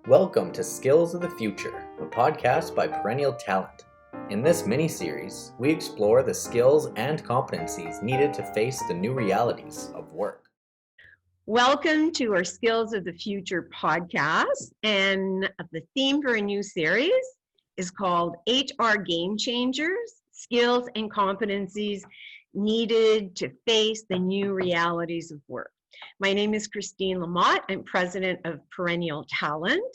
Welcome to Skills of the Future, a podcast by Perennial Talent. In this mini-series, we explore the skills and competencies needed to face the new realities of work. Welcome to our Skills of the Future podcast, and the theme for a new series is called HR Game Changers, Skills and Competencies Needed to Face the New Realities of Work. My name is Christine Lamothe. I'm president of Perennial Talent,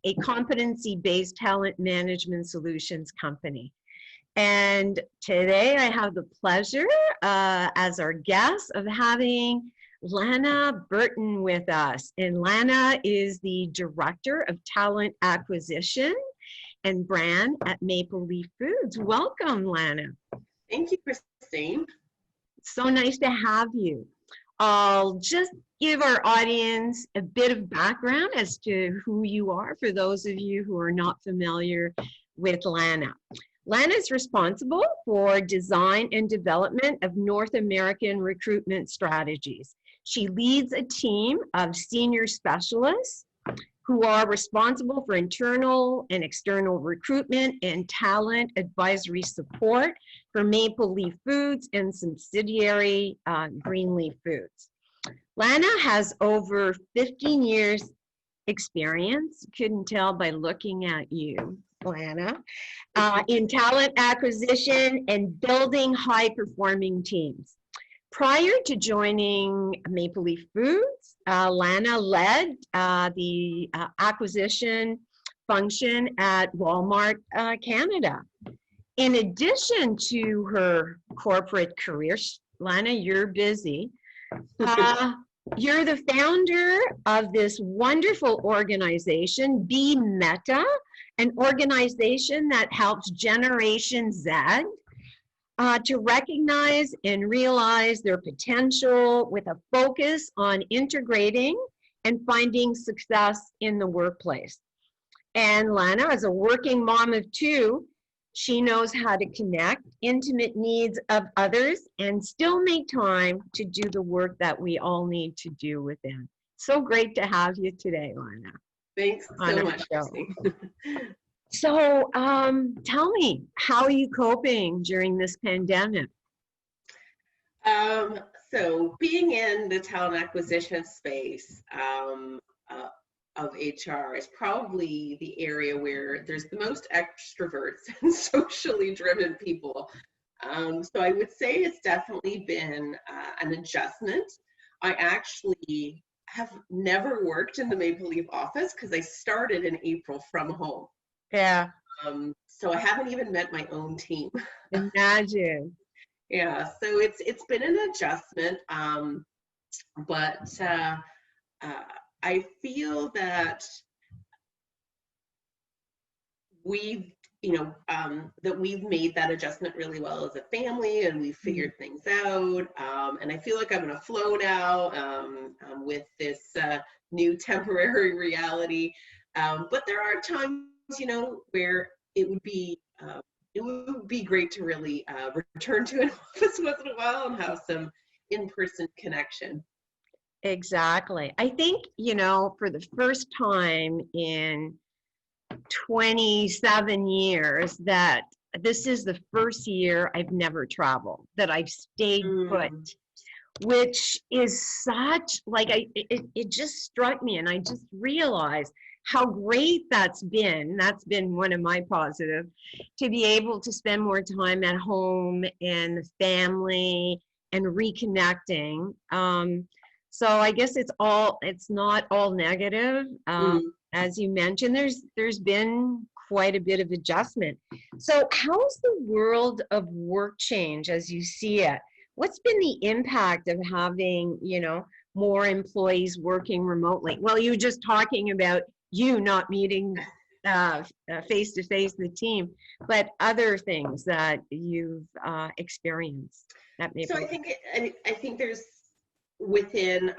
a competency-based talent management solutions company. And today I have the pleasure as our guest of having Lana Burton with us. And Lana is the Director of Talent Acquisition and Brand at Maple Leaf Foods. Welcome, Lana. Thank you, Christine. So nice to have you. I'll just give our audience a bit of background as to who you are for those of you who are not familiar with Lana. Lana is responsible for design and development of North American recruitment strategies. She leads a team of senior specialists who are responsible for internal and external recruitment and talent advisory support for Maple Leaf Foods and subsidiary Greenleaf Foods. Lana has over 15 years experience, couldn't tell by looking at you, Lana, in talent acquisition and building high-performing teams. Prior to joining Maple Leaf Foods, Lana led the acquisition function at Walmart Canada. In addition to her corporate career, Lana, you're busy. You're the founder of this wonderful organization, Be Meta, an organization that helps Generation Z to recognize and realize their potential with a focus on integrating and finding success in the workplace. And Lana, as a working mom of two, she knows how to connect intimate needs of others and still make time to do the work that we all need to do within. So great to have you today, Lana. Thanks so much, Christine. So tell me, how are you coping during this pandemic? So being in the talent acquisition space of HR is probably the area where there's the most extroverts and socially driven people. So I would say it's definitely been an adjustment. I actually have never worked in the Maple Leaf office because I started in April from home. Yeah. So I haven't even met my own team. Imagine. Yeah, so it's been an adjustment, but I feel that we've made that adjustment really well as a family, and we've figured things out. And I feel like I'm in a flow now with this new temporary reality. But there are times, where it would be great to really return to an office once in a while and have some in-person connection. Exactly. I think, for the first time in 27 years that this is the first year I've never traveled, that I've stayed put, which is such, it just struck me, and I just realized how great that's been. That's been one of my positives, to be able to spend more time at home and the family and reconnecting. So I guess it's not all negative. As you mentioned, there's been quite a bit of adjustment. So how's the world of work change as you see it? What's been the impact of having, more employees working remotely? Well, you were just talking about you not meeting face-to-face the team, but other things that you've experienced. So I think there's within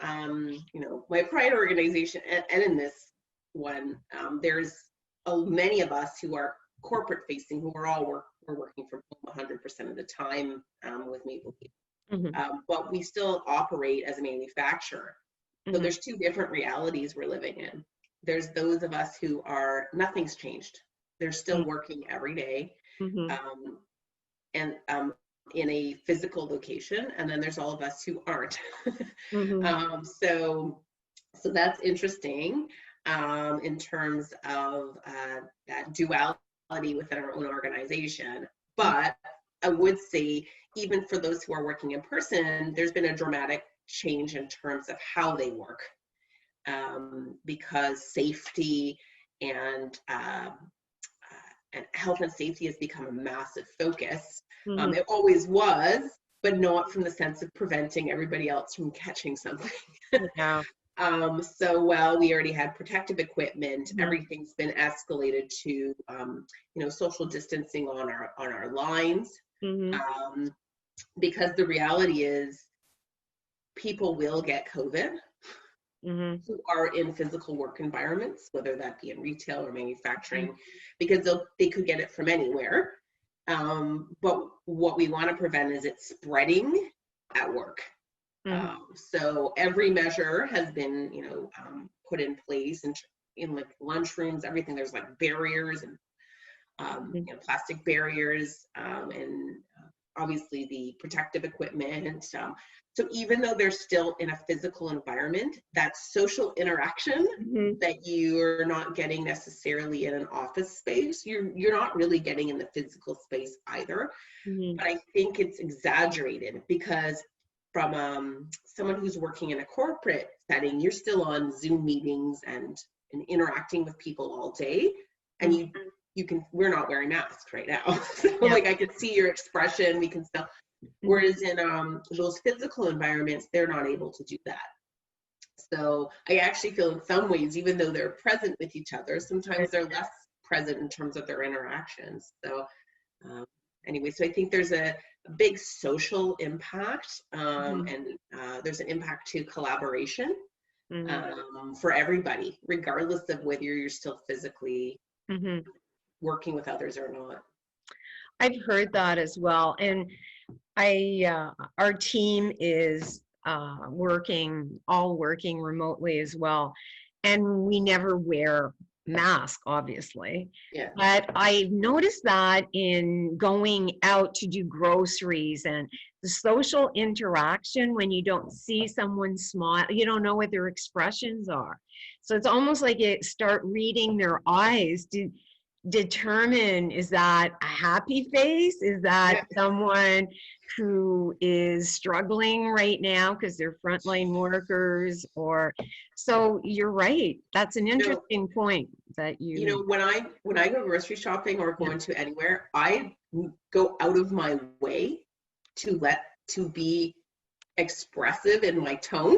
my prior organization and in this one, there's many of us who are corporate facing, who are working from home 100% of the time with Maple Leaf. But we still operate as a manufacturer. So there's two different realities we're living in. there's those of us who are, nothing's changed. They're still working every day, Mm-hmm. and in a physical location. And then there's all of us who aren't. Mm-hmm. So that's interesting in terms of that duality within our own organization. But I would say, even for those who are working in person, there's been a dramatic change in terms of how they work, because safety and health and safety has become a massive focus. Mm-hmm. It always was, but not from the sense of preventing everybody else from catching something. Yeah. So while we already had protective equipment, Mm-hmm. everything's been escalated to, social distancing on our lines, Mm-hmm. because the reality is people will get COVID Mm-hmm. who are in physical work environments, whether that be in retail or manufacturing, Mm-hmm. because they could get it from anywhere. But what we want to prevent is it spreading at work. Mm-hmm. So every measure has been, put in place, and in like lunchrooms, everything. There's like barriers and plastic barriers, and obviously the protective equipment. So even though they're still in a physical environment, that social interaction Mm-hmm. that you're not getting necessarily in an office space, you're not really getting in the physical space either. Mm-hmm. But I think it's exaggerated, because from someone who's working in a corporate setting, you're still on Zoom meetings and interacting with people all day, and we're not wearing masks right now. So Yeah. like I can see your expression, we can still, whereas in those physical environments, they're not able to do that. So I actually feel in some ways, even though they're present with each other, sometimes they're less present in terms of their interactions. So anyway, so I think there's a big social impact, and there's an impact to collaboration for everybody, regardless of whether you're still physically working with others or not. I've heard that as well, and our team is working remotely as well, and we never wear masks, obviously. Yeah. But I've noticed that in going out to do groceries and the social interaction, when you don't see someone smile, you don't know what their expressions are. So it's almost like you start reading their eyes to determine, is that a happy face? Is that someone who is struggling right now because they're frontline workers? Or, so you're right. That's an interesting point that you. When I go grocery shopping or go into anywhere, I go out of my way to be expressive in my tone.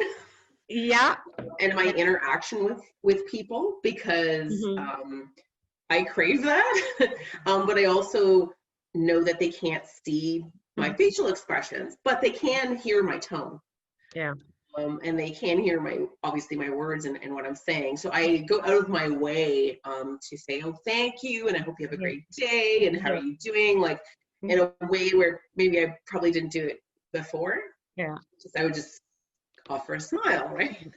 Yeah. And my interaction with people, because I crave that. But I also know that they can't see my facial expressions, but they can hear my tone. Yeah. And they can hear obviously my words and what I'm saying. So I go out of my way to say, oh, thank you, and I hope you have a great day, and how are you doing? Like in a way where maybe I probably didn't do it before. Yeah. I would just offer a smile, right?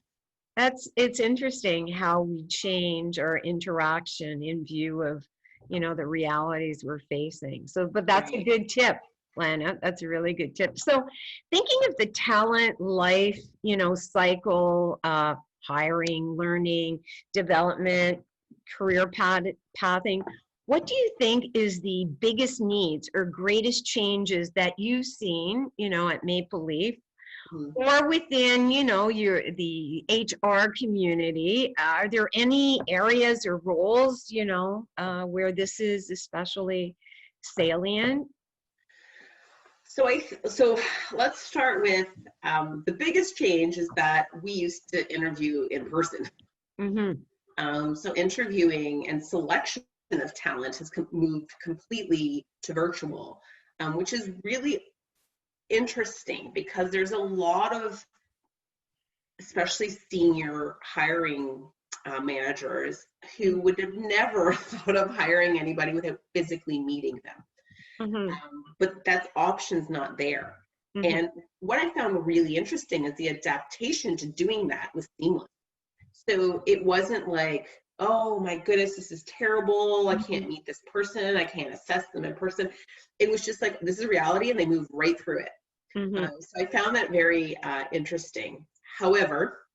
It's interesting how we change our interaction in view of, the realities we're facing. So, but that's a good tip, Lana. That's a really good tip. So thinking of the talent life, cycle, hiring, learning, development, career pathing, what do you think is the biggest needs or greatest changes that you've seen, at Maple Leaf, or within, the HR community? Are there any areas or roles, where this is especially salient? So let's start with the biggest change is that we used to interview in person. So interviewing and selection of talent has moved completely to virtual, which is really interesting, because there's a lot of, especially senior hiring managers, who would have never thought of hiring anybody without physically meeting them. But that option's not there. And what I found really interesting is the adaptation to doing that was seamless. So it wasn't like, oh my goodness, this is terrible. I can't Mhm. meet this person. I can't assess them in person. It was just like, this is reality, and they moved right through it. Mhm. So I found that very interesting. However,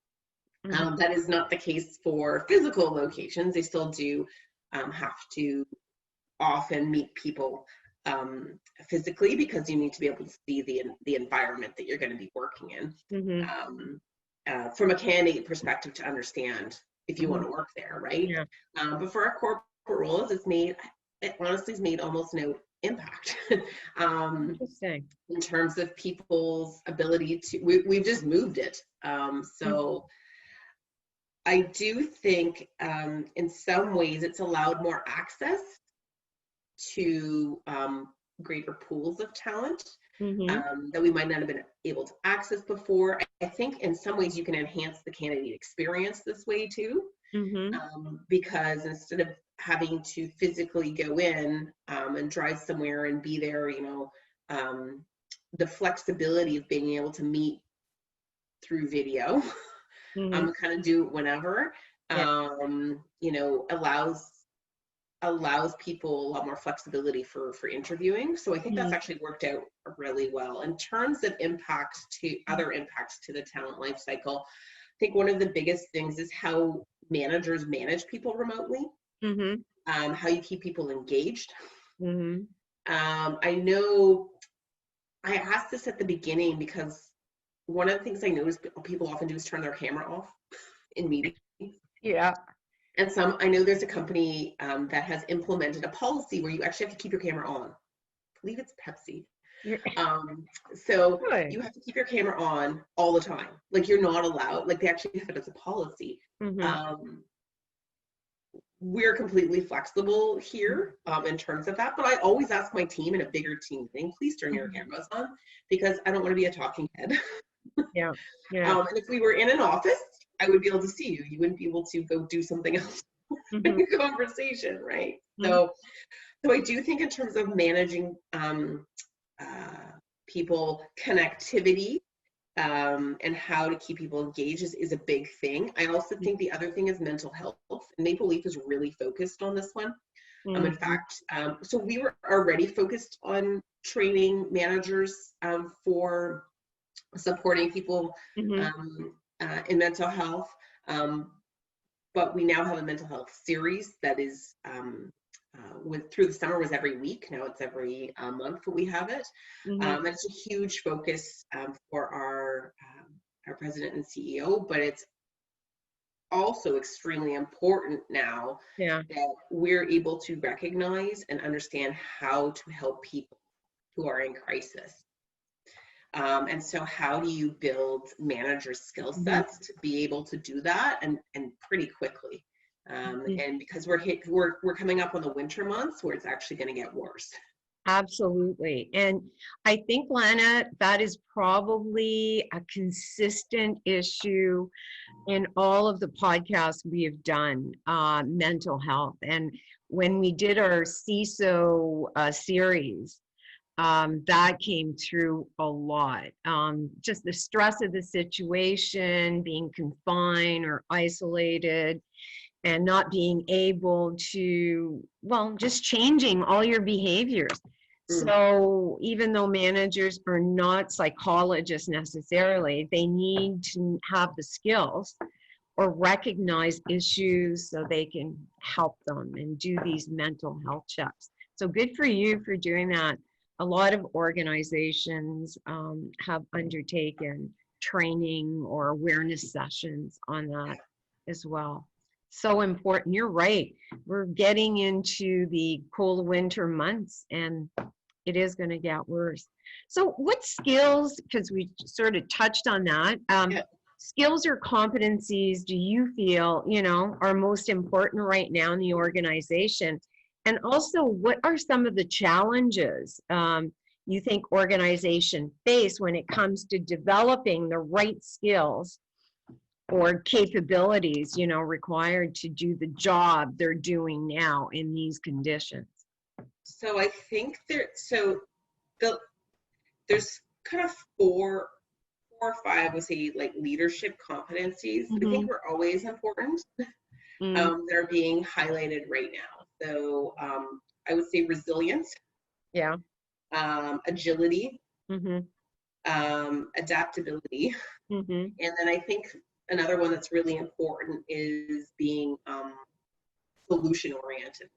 Mhm. that is not the case for physical locations. They still do have to often meet people physically, because you need to be able to see the environment that you're going to be working in, Mhm. from a candidate perspective, to understand if you want Mhm. to work there, right? Yeah. But for our corporate roles, it honestly has made almost no impact. um, Interesting. in terms of people's ability to, we've just moved it. Mhm. So I do think in some ways it's allowed more access to greater pools of talent Mhm. that we might not have been able to access before. I think in some ways you can enhance the candidate experience this way too, Mhm. because instead of having to physically go in and drive somewhere and be there, the flexibility of being able to meet through video, Mhm. kind of do it whenever, Yeah. allows people a lot more flexibility for interviewing. So I think that's Mhm. actually worked out really well. In terms of impacts to other impacts to the talent life cycle, I think one of the biggest things is how managers manage people remotely, Mhm. how you keep people engaged. Mhm. I know I asked this at the beginning because one of the things I noticed people often do is turn their camera off in meetings. Yeah. And I know there's a company that has implemented a policy where you actually have to keep your camera on. I believe it's Pepsi. You're So good. you have to keep your camera on all the time. Like, you're not allowed, like, they actually have it as a policy. Mhm. Um, we're completely flexible here in terms of that, but I always ask my team in a bigger team thing, please turn your Mhm. cameras on, because I don't want to be a talking head. Yeah. Yeah. And if we were in an office, I would be able to see you. You wouldn't be able to go do something else in Mhm. a conversation, right? Mhm. So I do think in terms of managing uh, people connectivity, and how to keep people engaged is a big thing. I also think the other thing is mental health. Maple Leaf is really focused on this one. In Mhm. fact, so we were already focused on training managers for supporting people Mhm. in mental health. Um, but we now have a mental health series that is through the summer was every week. Now it's every month that we have it. Mhm. It's a huge focus for our president and CEO, but it's also extremely important now Yeah. that we're able to recognize and understand how to help people who are in crisis. And so how do you build manager skill Mhm. sets to be able to do that, and pretty quickly? Mhm. And because we're coming up on the winter months where it's actually going to get worse. Absolutely. And I think, Lana, that is probably a consistent issue in all of the podcasts we have done, mental health. And when we did our CISO series, that came through a lot. Just the stress of the situation, being confined or isolated, and not being able to, well, just changing all your behaviors. Mm. So even though managers are not psychologists necessarily, they need to have the skills or recognize issues so they can help them and do these mental health checks. So good for you for doing that. A lot of organizations have undertaken training or awareness sessions on that as well. So important. You're right. We're getting into the cold winter months, and it is going to get worse. So what skills, because we sort of touched on that, Yeah. skills or competencies do you feel, are most important right now in the organization? And also, what are some of the challenges you think organizations face when it comes to developing the right skills or capabilities, required to do the job they're doing now in these conditions? So I think the there's kind of four or 5 would say like leadership competencies. I Mm-hmm. think are always important. Mm. That are being highlighted right now. So I would say resilience, Yeah. agility, Mm-hmm. adaptability, Mm-hmm. and then I think another one that's really important is being solution oriented,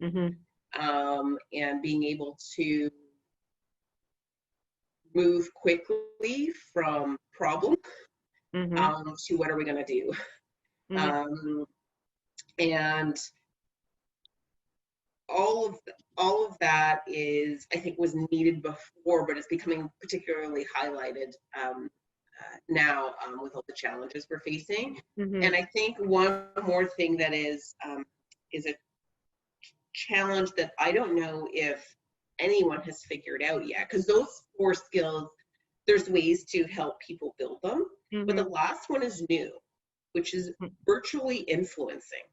Mm-hmm. and being able to move quickly from problem Mm-hmm. to what are we going to do, Mm-hmm. um, and all of that is, I think, was needed before, but it's becoming particularly highlighted now with all the challenges we're facing. Mm-hmm. And I think one more thing that is a challenge that I don't know if anyone has figured out yet, because those 4 skills, there's ways to help people build them, but the Mm-hmm. last one is new, which is virtually influencing,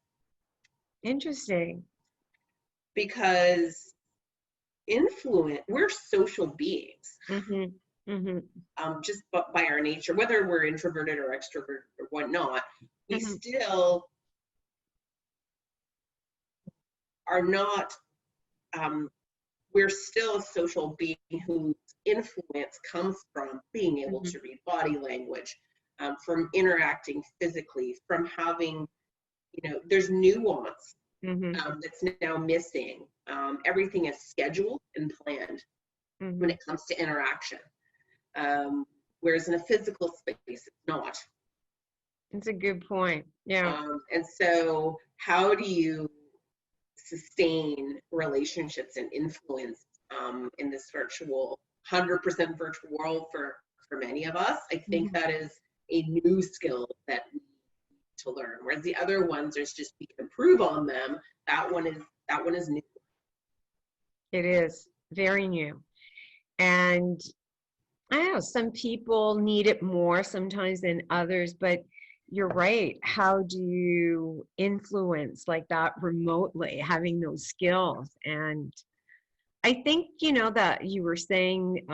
Interesting. because we're social beings, Mm-hmm. Mm-hmm. just by our nature, whether we're introverted or extroverted or whatnot, we Mm-hmm. still are not, we're still a social being whose influence comes from being able Mm-hmm. to read body language, from interacting physically, from having, there's nuance Mm-hmm. that's now missing. Everything is scheduled and planned when Mm-hmm. it comes to interaction. Whereas in a physical space, it's not. It's a good point. Yeah. And so how do you sustain relationships and influence in this 100% virtual world for many of us? I think Mm-hmm. that is a new skill that we need to learn. Whereas the other ones, there's just, we can improve on them. That one is new. It is very new. And I don't know, some people need it more sometimes than others, but you're right. How do you influence like that remotely, having those skills? And I think, that you were saying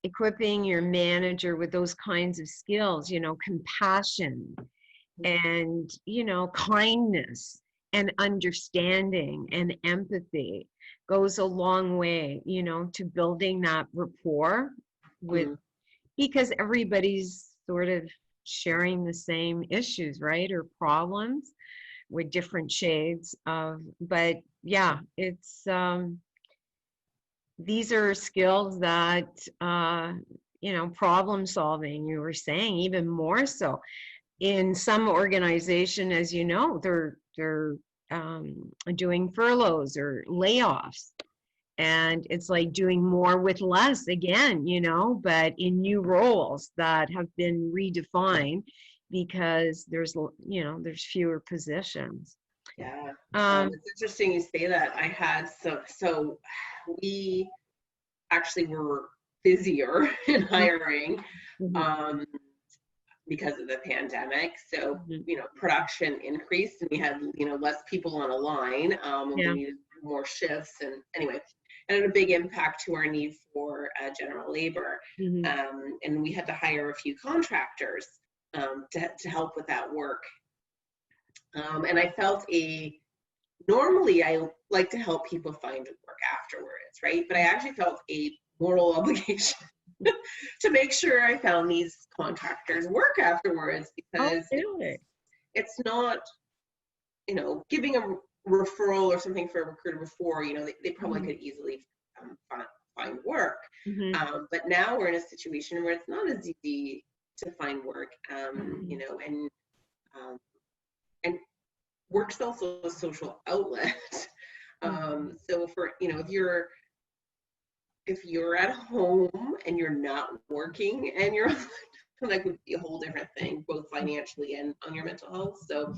equipping your manager with those kinds of skills, compassion and, kindness and understanding and empathy goes a long way, to building that rapport with, Mhm. because everybody's sort of sharing the same issues, right? Or problems with different shades of, but yeah, it's, these are skills that, problem solving, you were saying, even more so in some organization, as you know, they're doing furloughs or layoffs, and it's like doing more with less again, but in new roles that have been redefined because there's fewer positions. Yeah. Um, It's interesting you say that. I had so we actually were busier in hiring um, because of the pandemic. So, production increased and we had, less people on a line, and we yeah. needed more shifts. And anyway, it had a big impact to our need for general labor. Mhm. And we had to hire a few contractors to help with that work. And I felt normally I like to help people find work afterwards, right? But I actually felt a moral obligation to make sure I found these contractors work afterwards, because it's not, giving a referral or something for a recruiter before, they probably could easily find work. But now we're in a situation where it's not as easy to find work, and work's also a social outlet. So for, if you're at home and you're not working and you're like, would be a whole different thing, both financially and on your mental health. So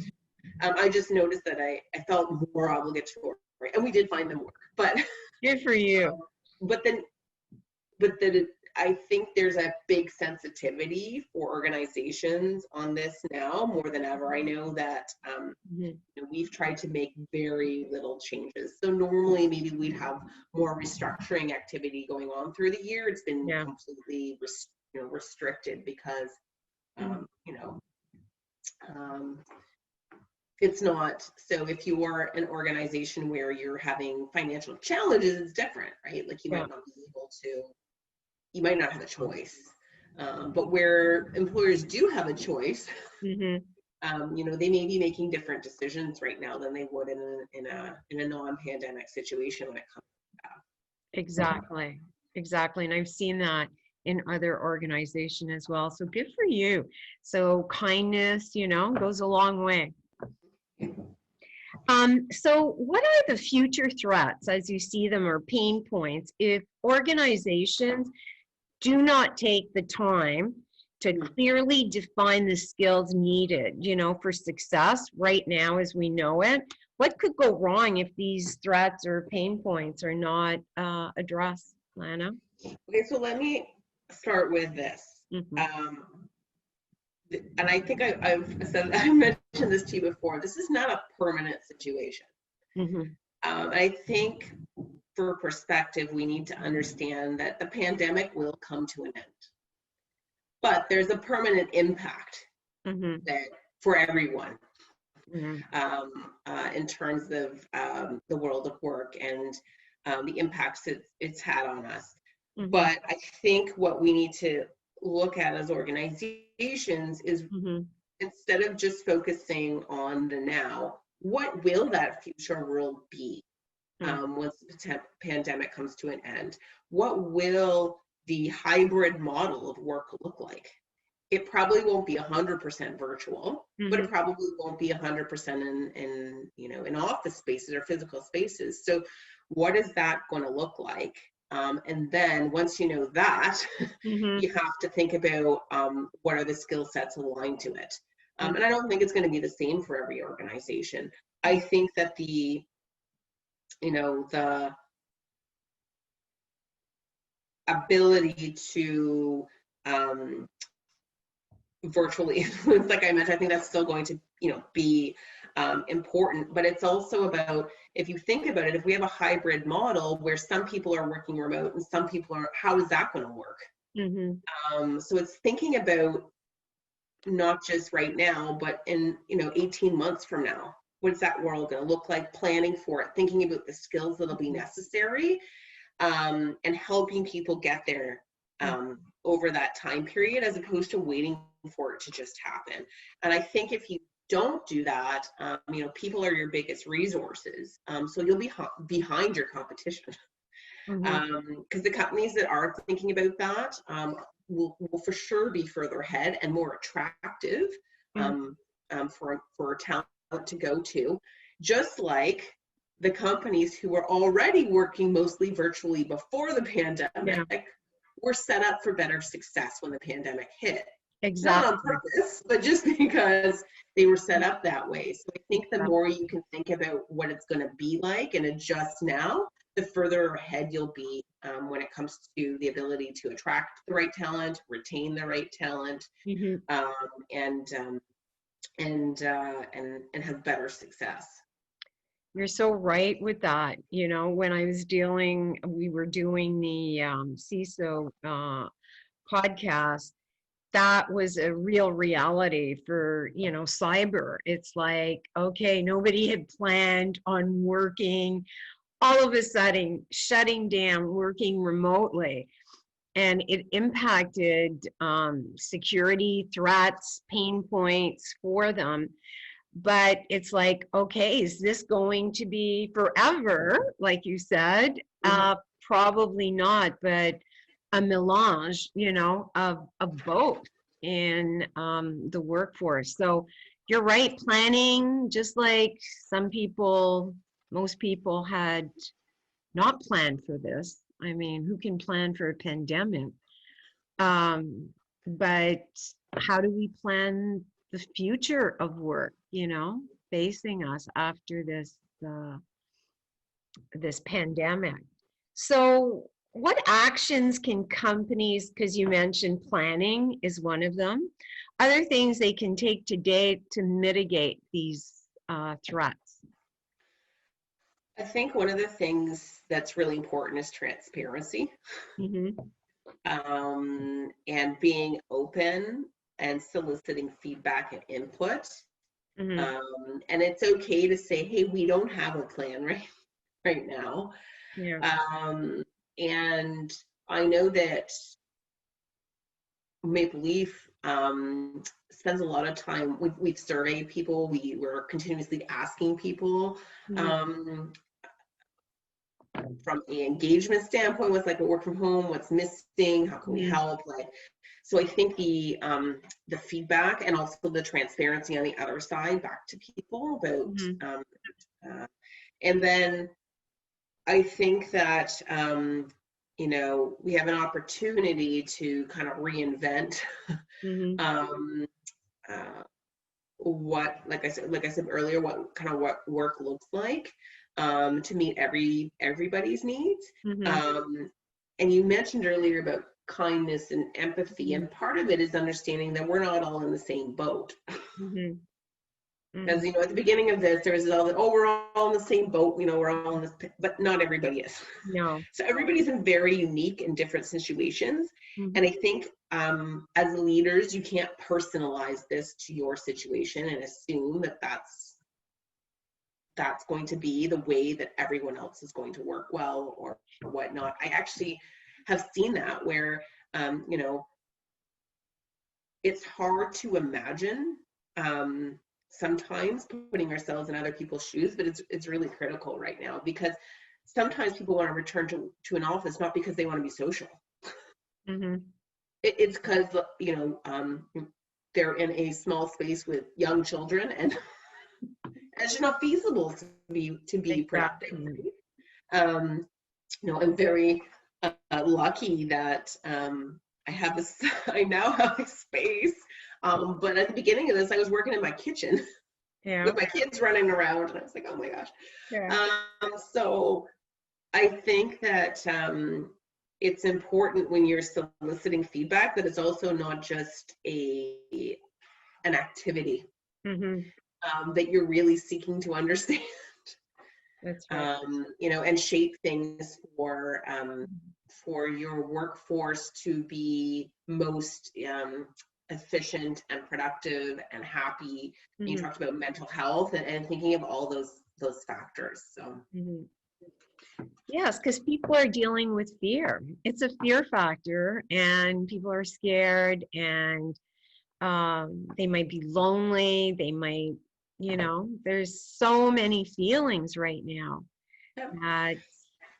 I just noticed that I felt more obligatory, and we did find them work, but Good for you. But then I think there's a big sensitivity for organizations on this now more than ever. I know that we've tried to make very little changes. So normally maybe we'd have more restructuring activity going on through the year. It's been completely restricted because, you know, it's not. So if you are an organization where you're having financial challenges, it's different, right? Like you might not be able to, you might not have a choice. But where employers do have a choice, you know, they may be making different decisions right now than they would in a non-pandemic situation when it comes to that. Exactly. And I've seen that in other organizations as well. So good for you. So kindness, you know, goes a long way. So what are the future threats as you see them, or pain points, if organizations do not take the time to clearly define the skills needed, you know, for success right now as we know it? What could go wrong if these threats or pain points are not addressed, Lana? Okay, so let me start with this. And I think I've said, I mentioned this to you before, this is not a permanent situation. I think for perspective, we need to understand that the pandemic will come to an end. But there's a permanent impact that for everyone in terms of the world of work and the impacts it's had on us. But I think what we need to look at as organizations is instead of just focusing on the now, what will that future world be once the pandemic comes to an end? What will the hybrid model of work look like? It probably won't be 100% virtual, but it probably won't be 100% in office spaces or physical spaces. So what is that going to look like? And then once you know that, you have to think about what are the skill sets aligned to it. And I don't think it's going to be the same for every organization. I think that the ability to virtually influence, like I mentioned, I think that's still going to be important, but it's also about, if you think about it, if we have a hybrid model where some people are working remote and some people are, how is that going to work? So it's thinking about not just right now, but in 18 months from now, what's that world going to look like? Planning for it, thinking about the skills that'll be necessary, and helping people get there over that time period, as opposed to waiting for it to just happen. And I think if you don't do that, people are your biggest resources. So you'll be behind your competition. Because the companies that are thinking about that will for sure be further ahead and more attractive for talent to go to, just like the companies who were already working mostly virtually before the pandemic were set up for better success when the pandemic hit. Not on purpose, but just because they were set up that way. So I think the more you can think about what it's going to be like and adjust now, the further ahead you'll be when it comes to the ability to attract the right talent, retain the right talent, and have better success. You're so right with that. When we were doing the CISO podcast, that was a real reality for, cyber. It's like, okay, nobody had planned on working, all of a sudden shutting down, working remotely. And it impacted security threats, pain points for them. But it's like, okay, is this going to be forever? Like you said, probably not, but a melange, of both in the workforce. So you're right, planning, just like most people had not planned for this. I mean, who can plan for a pandemic? But how do we plan the future of work, facing us after this pandemic? So what actions can companies, because you mentioned planning is one of them, other things they can take today to mitigate these threats? I think one of the things that's really important is transparency. and being open and soliciting feedback and input. And it's okay to say, hey, we don't have a plan right now. Yeah. And I know that Maple Leaf spends a lot of time, we've surveyed people, we're continuously asking people from an engagement standpoint, what's like a work from home, what's missing, how can we help? Like, so I think the feedback and also the transparency on the other side back to people about, and then I think that, you know, we have an opportunity to kind of reinvent what, like I said earlier, what work looks like to meet everybody's needs. And you mentioned earlier about kindness and empathy, and part of it is understanding that we're not all in the same boat. Because, you know, at the beginning of this, there was all the, oh, we're all in the same boat, you know, we're all in this, but not everybody is. No. So everybody's in very unique and different situations. And I think as leaders, you can't personalize this to your situation and assume that that's going to be the way that everyone else is going to work well or whatnot. I actually have seen that where, you know, it's hard to imagine sometimes putting ourselves in other people's shoes, but it's really critical right now, because sometimes people want to return to an office not because they want to be social. It's because, you know, they're in a small space with young children, and it's just not feasible to be productive. You know, I'm very lucky that I now have a space. But at the beginning of this, I was working in my kitchen with my kids running around, and I was like, oh my gosh. So I think that it's important when you're soliciting feedback that it's also not just an activity that you're really seeking to understand. That's right. You know, and shape things for your workforce to be most efficient and productive and happy. You talked about mental health and thinking of all those factors. So yes, because people are dealing with fear. It's a fear factor, and people are scared, and they might be lonely. They might, you know, there's so many feelings right now that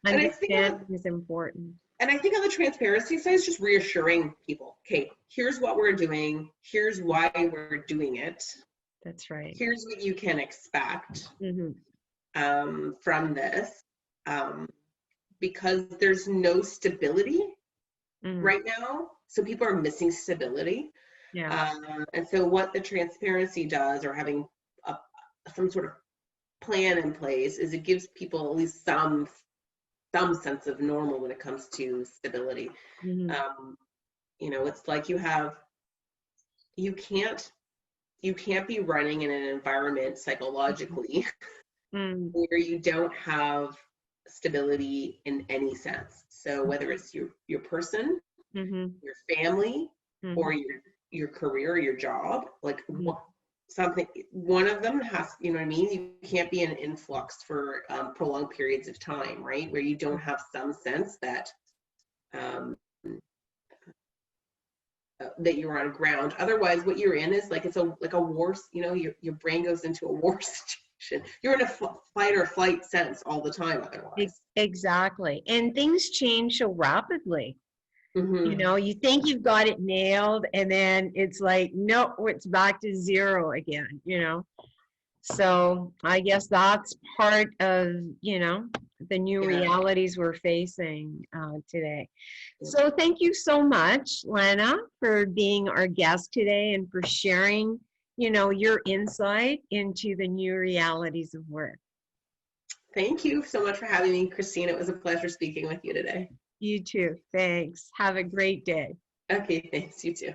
understanding is important. And I think on the transparency side, it's just reassuring people, okay, here's what we're doing. Here's why we're doing it. That's right. Here's what you can expect from this. Because there's no stability right now. So people are missing stability. And so what the transparency does, or having some sort of plan in place, is it gives people at least some sense of normal when it comes to stability. You know, it's like you can't be running in an environment psychologically where you don't have stability in any sense. So whether it's your person, your family, or your career, or your job, like one of them has, you know what I mean? You can't be in an influx for prolonged periods of time, right? Where you don't have some sense that that you're on ground. Otherwise, what you're in is like, it's like a war, you know, your brain goes into a war situation. You're in a fight or flight sense all the time otherwise. Exactly. And things change so rapidly. You know, you think you've got it nailed, and then it's like, no, it's back to zero again, you know. So I guess that's part of, you know, the new realities we're facing today. So thank you so much, Lana, for being our guest today and for sharing, you know, your insight into the new realities of work. Thank you so much for having me, Christine. It was a pleasure speaking with you today. You too. Thanks. Have a great day. Okay, thanks. You too.